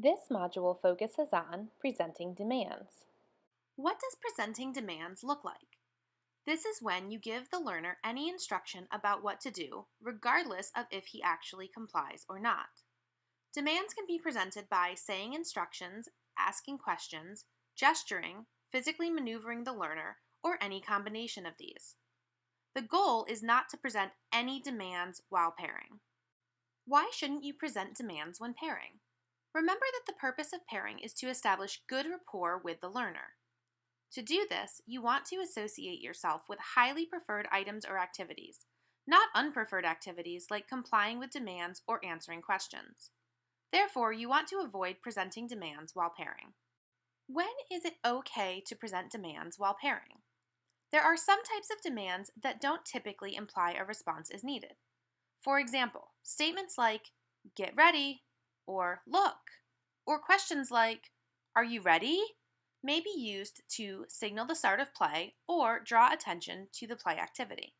This module focuses on presenting demands. What does presenting demands look like? This is when you give the learner any instruction about what to do, regardless of if he actually complies or not. Demands can be presented by saying instructions, asking questions, gesturing, physically maneuvering the learner, or any combination of these. The goal is not to present any demands while pairing. Why shouldn't you present demands when pairing? Remember that the purpose of pairing is to establish good rapport with the learner. To do this, you want to associate yourself with highly preferred items or activities, not unpreferred activities like complying with demands or answering questions. Therefore, you want to avoid presenting demands while pairing. When is it okay to present demands while pairing? There are some types of demands that don't typically imply a response is needed. For example, statements like, "Get ready," or "Look," or questions like, "Are you ready?" may be used to signal the start of play or draw attention to the play activity.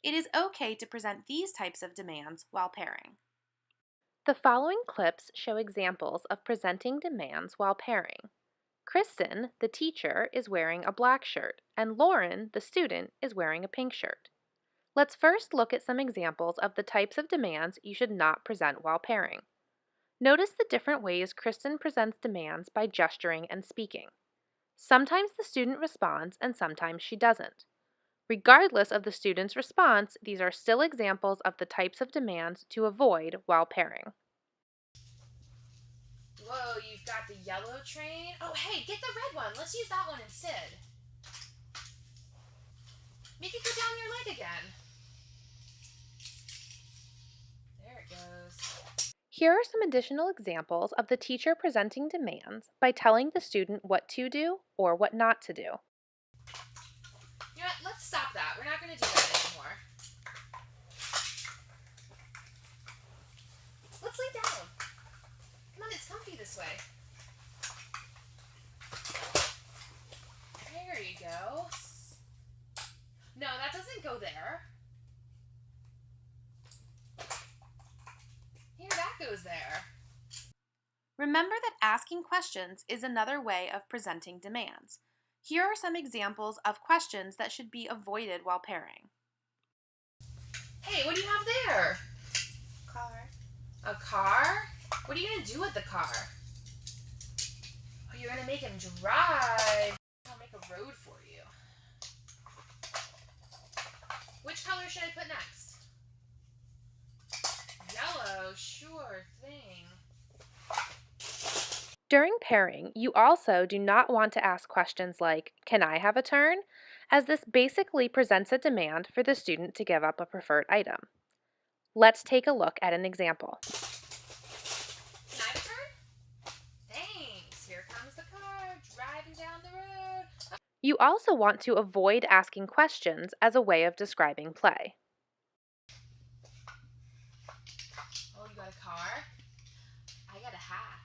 It is okay to present these types of demands while pairing. The following clips show examples of presenting demands while pairing. Kristen, the teacher, is wearing a black shirt, and Lauren, the student, is wearing a pink shirt. Let's first look at some examples of the types of demands you should not present while pairing. Notice the different ways Kristen presents demands by gesturing and speaking. Sometimes the student responds and sometimes she doesn't. Regardless of the student's response, these are still examples of the types of demands to avoid while pairing. Whoa, you've got the yellow train. Oh, hey, get the red one. Let's use that one instead. Make it go down your leg again. There it goes. Here are some additional examples of the teacher presenting demands by telling the student what to do or what not to do. You know what? Let's stop that. We're not going to do that anymore. Let's lay down. Come on, it's comfy this way. There you go. No, that doesn't go there. Here, that goes there. Remember that asking questions is another way of presenting demands. Here are some examples of questions that should be avoided while pairing. Hey, what do you have there? Car. A car? What are you going to do with the car? Oh, you're going to make him drive. I'll make a road for you. Which color should I put next? Yellow, sure thing. During pairing, you also do not want to ask questions like, "Can I have a turn?" as this basically presents a demand for the student to give up a preferred item. Let's take a look at an example. Can I have a turn? Thanks. Here comes the car driving down the road. You also want to avoid asking questions as a way of describing play. Oh, you got a car? I got a hat.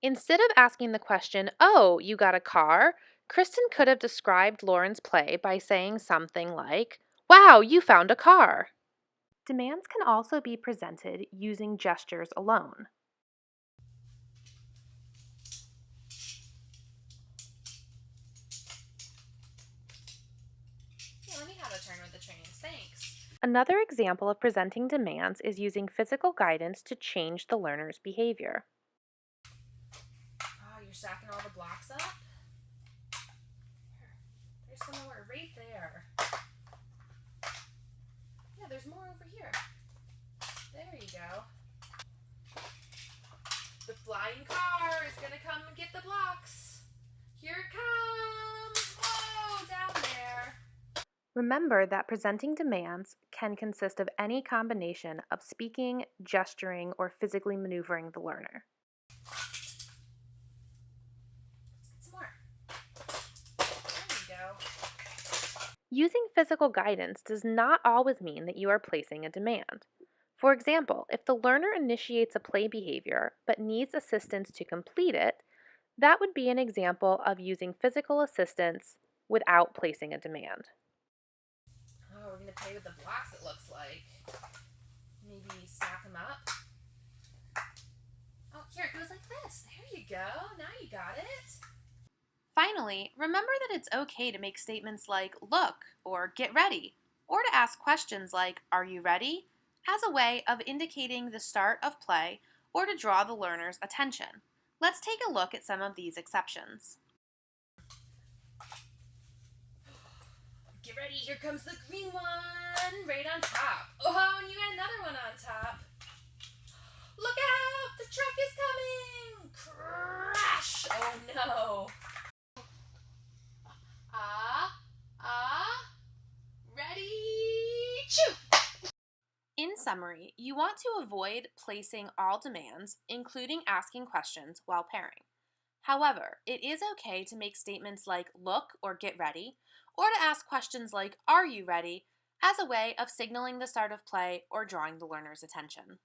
Instead of asking the question, "Oh, you got a car?" Kristen could have described Lauren's play by saying something like, "Wow, you found a car." Demands can also be presented using gestures alone. Yeah, let me have a turn with the trains. Thanks. Another example of presenting demands is using physical guidance to change the learner's behavior. Oh, you're stacking all the blocks up? Here, there's some more right there. Yeah, there's more over here. There you go. The flying car is going to come and get the blocks. Here it comes. Whoa, down there. Remember that presenting demands can consist of any combination of speaking, gesturing, or physically maneuvering the learner. Some more. There you go. Using physical guidance does not always mean that you are placing a demand. For example, if the learner initiates a play behavior but needs assistance to complete it, that would be an example of using physical assistance without placing a demand. Oh, we're going to play with the blocks, it looks like. Maybe stack them up. Oh, here, it goes like this. Yes, there you go. Now you got it. Finally, remember that it's okay to make statements like look or get ready, or to ask questions like are you ready, as a way of indicating the start of play or to draw the learner's attention. Let's take a look at some of these exceptions. Get ready, here comes the green one, right on top. Oh, and you got another one on top. Look out, the truck is coming! Crash! Oh no. Ready, chew! In summary, you want to avoid placing all demands, including asking questions, while pairing. However, it is okay to make statements like look or get ready, or to ask questions like are you ready, as a way of signaling the start of play or drawing the learner's attention.